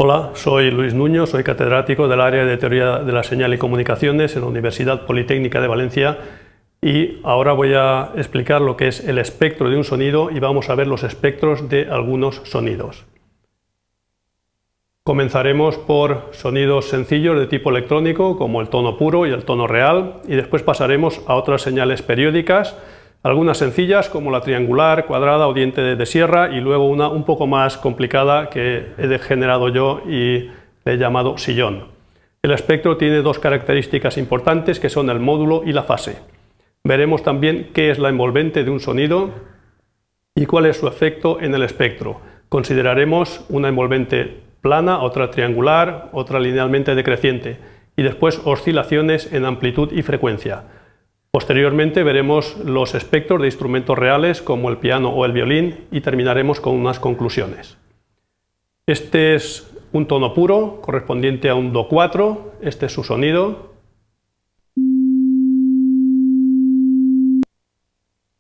Hola, soy Luis Nuño, soy catedrático del área de Teoría de la Señal y Comunicaciones en la Universidad Politécnica de Valencia y ahora voy a explicar lo que es el espectro de un sonido y vamos a ver los espectros de algunos sonidos. Comenzaremos por sonidos sencillos de tipo electrónico como el tono puro y el tono real y después pasaremos a otras señales periódicas, algunas sencillas como la triangular, cuadrada o diente de sierra y luego una un poco más complicada que he generado yo y le he llamado sillón. El espectro tiene dos características importantes que son el módulo y la fase. Veremos también qué es la envolvente de un sonido y cuál es su efecto en el espectro. Consideraremos una envolvente plana, otra triangular, otra linealmente decreciente y después oscilaciones en amplitud y frecuencia. Posteriormente veremos los espectros de instrumentos reales como el piano o el violín y terminaremos con unas conclusiones. Este es un tono puro correspondiente a un Do4, este es su sonido.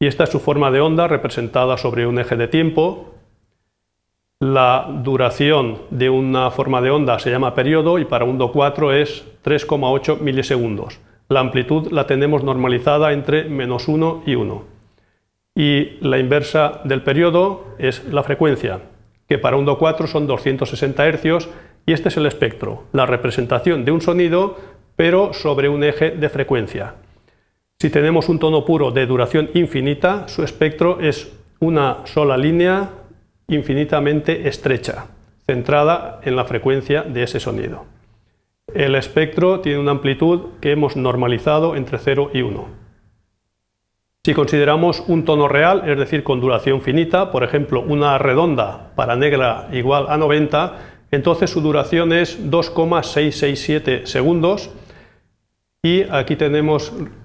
Y esta es su forma de onda representada sobre un eje de tiempo. La duración de una forma de onda se llama periodo y para un Do4 es 3,8 milisegundos. La amplitud la tenemos normalizada entre -1 y 1. Y la inversa del periodo es la frecuencia, que para un Do4 son 260 Hz y este es el espectro, la representación de un sonido pero sobre un eje de frecuencia. Si tenemos un tono puro de duración infinita, su espectro es una sola línea infinitamente estrecha, centrada en la frecuencia de ese sonido. El espectro tiene una amplitud que hemos normalizado entre 0 y 1. Si consideramos un tono real, es decir, con duración finita, por ejemplo, una redonda para negra igual a 90, entonces su duración es 2,667 segundos y aquí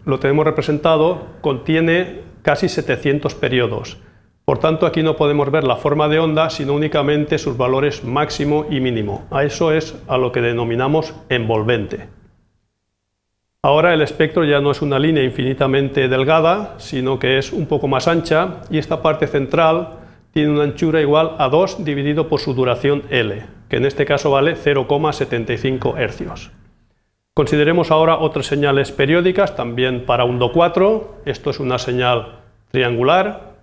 lo tenemos representado, contiene casi 700 periodos. Por tanto, aquí no podemos ver la forma de onda, sino únicamente sus valores máximo y mínimo. A eso es a lo que denominamos envolvente. Ahora el espectro ya no es una línea infinitamente delgada, sino que es un poco más ancha y esta parte central tiene una anchura igual a 2 dividido por su duración L, que en este caso vale 0,75 Hz. Consideremos ahora otras señales periódicas, también para un Do4. Esto es una señal triangular.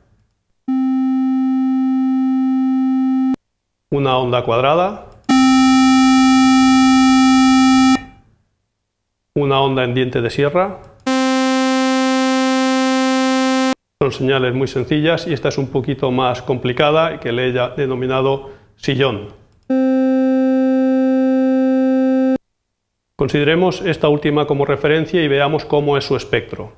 Una onda cuadrada, una onda en diente de sierra. Son señales muy sencillas y esta es un poquito más complicada que le he denominado sillón. Consideremos esta última como referencia y veamos cómo es su espectro.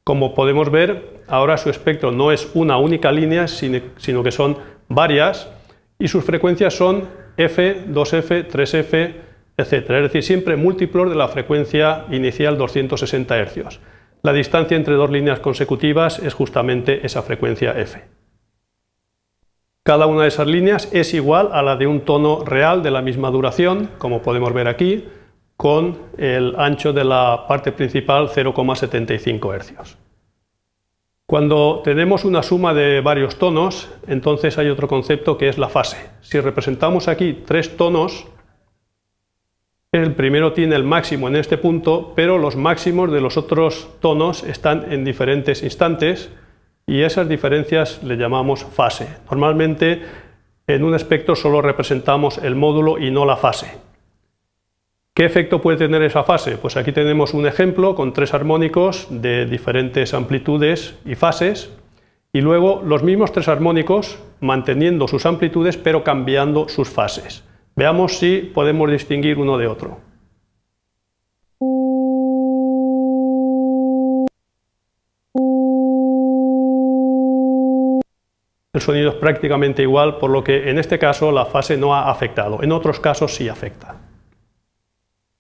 Como podemos ver, ahora su espectro no es una única línea, sino que son varias. Y sus frecuencias son F, 2F, 3F, etc. Es decir, siempre múltiplos de la frecuencia inicial 260 Hz. La distancia entre dos líneas consecutivas es justamente esa frecuencia F. Cada una de esas líneas es igual a la de un tono real de la misma duración, como podemos ver aquí, con el ancho de la parte principal 0,75 Hz. Cuando tenemos una suma de varios tonos, entonces hay otro concepto que es la fase. Si representamos aquí tres tonos, el primero tiene el máximo en este punto, pero los máximos de los otros tonos están en diferentes instantes y esas diferencias le llamamos fase. Normalmente en un espectro solo representamos el módulo y no la fase. ¿Qué efecto puede tener esa fase? Pues aquí tenemos un ejemplo con tres armónicos de diferentes amplitudes y fases y luego los mismos tres armónicos manteniendo sus amplitudes pero cambiando sus fases. Veamos si podemos distinguir uno de otro. El sonido es prácticamente igual, por lo que en este caso la fase no ha afectado, en otros casos sí afecta.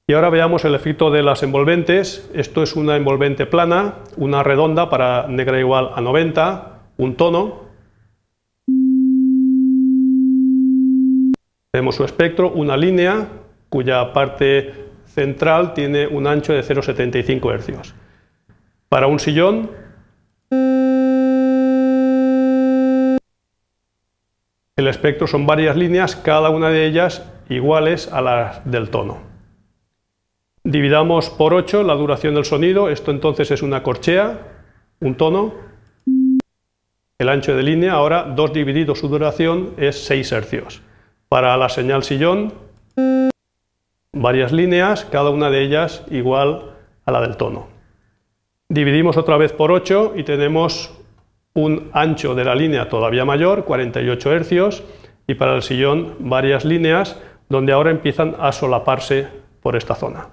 Y ahora veamos el efecto de las envolventes. Esto es una envolvente plana, una redonda para negra igual a 90, un tono. Tenemos su espectro, una línea cuya parte central tiene un ancho de 0,75 Hz. Para un sillón, el espectro son varias líneas, cada una de ellas iguales a las del tono. Dividamos por 8 la duración del sonido, esto entonces es una corchea, un tono. El ancho de línea, ahora 2 dividido su duración es 6 hercios. Para la señal sillón, varias líneas, cada una de ellas igual a la del tono. Dividimos otra vez por 8 y tenemos un ancho de la línea todavía mayor, 48 hercios, y para el sillón varias líneas donde ahora empiezan a solaparse por esta zona.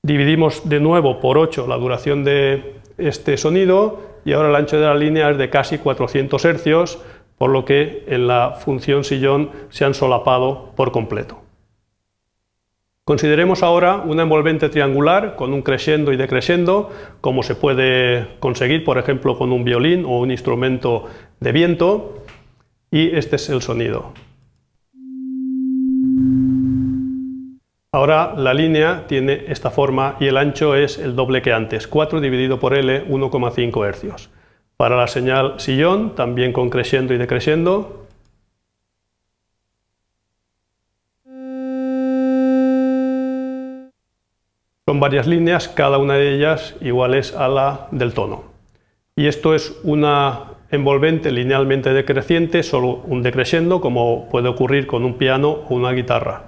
Dividimos de nuevo por 8 la duración de este sonido y ahora el ancho de la línea es de casi 400 hercios, por lo que en la función sillón se han solapado por completo. Consideremos ahora una envolvente triangular con un crescendo y decrescendo, como se puede conseguir, por ejemplo, con un violín o un instrumento de viento, y este es el sonido. Ahora la línea tiene esta forma y el ancho es el doble que antes, 4 dividido por L, 1,5 hercios. Para la señal sillón, también con crescendo y decrescendo. Son varias líneas, cada una de ellas iguales a la del tono. Y esto es una envolvente linealmente decreciente, solo un decrescendo, como puede ocurrir con un piano o una guitarra.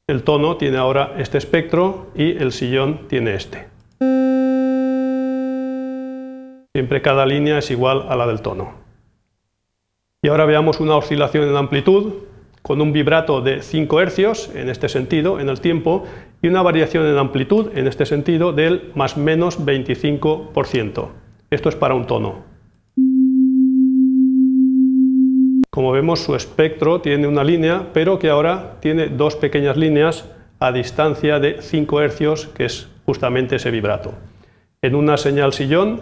El tono tiene ahora este espectro y el sillón tiene este. Siempre cada línea es igual a la del tono. Y ahora veamos una oscilación en amplitud con un vibrato de 5 hercios en este sentido, en el tiempo, y una variación en amplitud en este sentido del más menos 25%. Esto es para un tono. Como vemos, su espectro tiene una línea, pero que ahora tiene 2 pequeñas líneas a distancia de 5 hercios, que es justamente ese vibrato. En una señal sillón,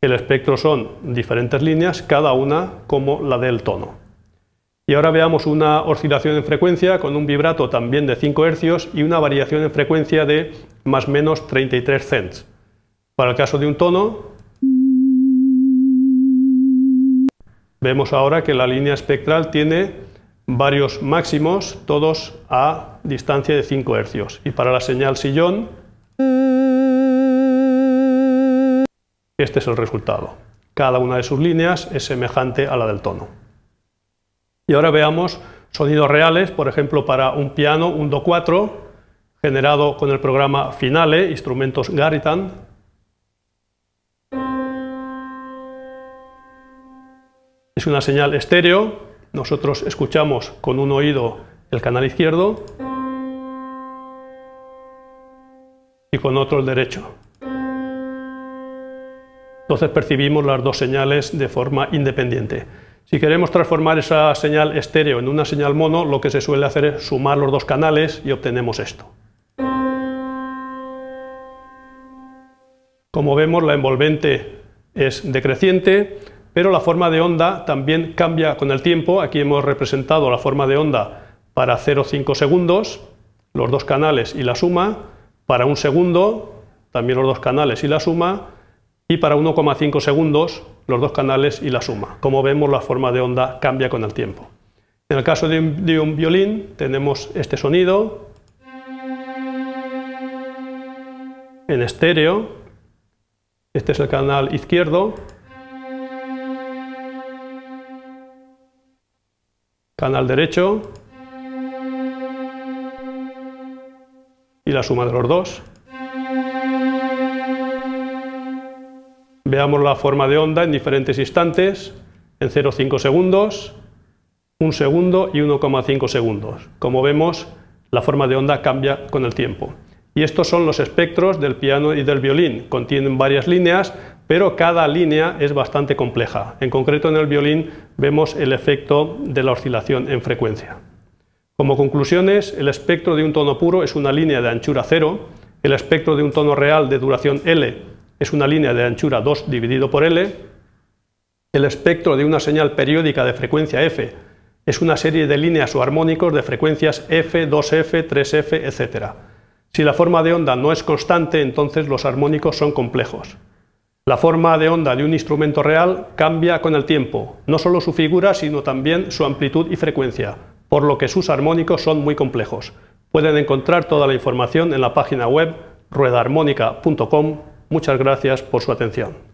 el espectro son diferentes líneas, cada una como la del tono. Y ahora veamos una oscilación en frecuencia con un vibrato también de 5 hercios y una variación en frecuencia de más o menos 33 cents. Para el caso de un tono, vemos ahora que la línea espectral tiene varios máximos, todos a distancia de 5 hercios. Y para la señal sillón, este es el resultado. Cada una de sus líneas es semejante a la del tono. Y ahora veamos sonidos reales, por ejemplo para un piano, un Do 4, generado con el programa Finale, instrumentos Garitan. Es una señal estéreo, nosotros escuchamos con un oído el canal izquierdo y con otro el derecho. Entonces percibimos las 2 señales de forma independiente. Si queremos transformar esa señal estéreo en una señal mono, lo que se suele hacer es sumar los 2 canales y obtenemos esto. Como vemos, la envolvente es decreciente, pero la forma de onda también cambia con el tiempo. Aquí hemos representado la forma de onda para 0,5 segundos, los 2 canales y la suma, para 1 segundo, también los 2 canales y la suma, y para 1,5 segundos los 2 canales y la suma. Como vemos, la forma de onda cambia con el tiempo. En el caso de un violín tenemos este sonido en estéreo. Este es el canal izquierdo, canal derecho y la suma de los 2. Veamos la forma de onda en diferentes instantes, en 0,5 segundos, 1 segundo y 1,5 segundos. Como vemos, la forma de onda cambia con el tiempo. Y estos son los espectros del piano y del violín. Contienen varias líneas, pero cada línea es bastante compleja. En concreto, en el violín vemos el efecto de la oscilación en frecuencia. Como conclusiones, el espectro de un tono puro es una línea de anchura 0, el espectro de un tono real de duración L es una línea de anchura 2 dividido por L. El espectro de una señal periódica de frecuencia F es una serie de líneas o armónicos de frecuencias F, 2F, 3F, etc. Si la forma de onda no es constante, entonces los armónicos son complejos. La forma de onda de un instrumento real cambia con el tiempo, no solo su figura, sino también su amplitud y frecuencia, por lo que sus armónicos son muy complejos. Pueden encontrar toda la información en la página web ruedaharmonica.com. Muchas gracias por su atención.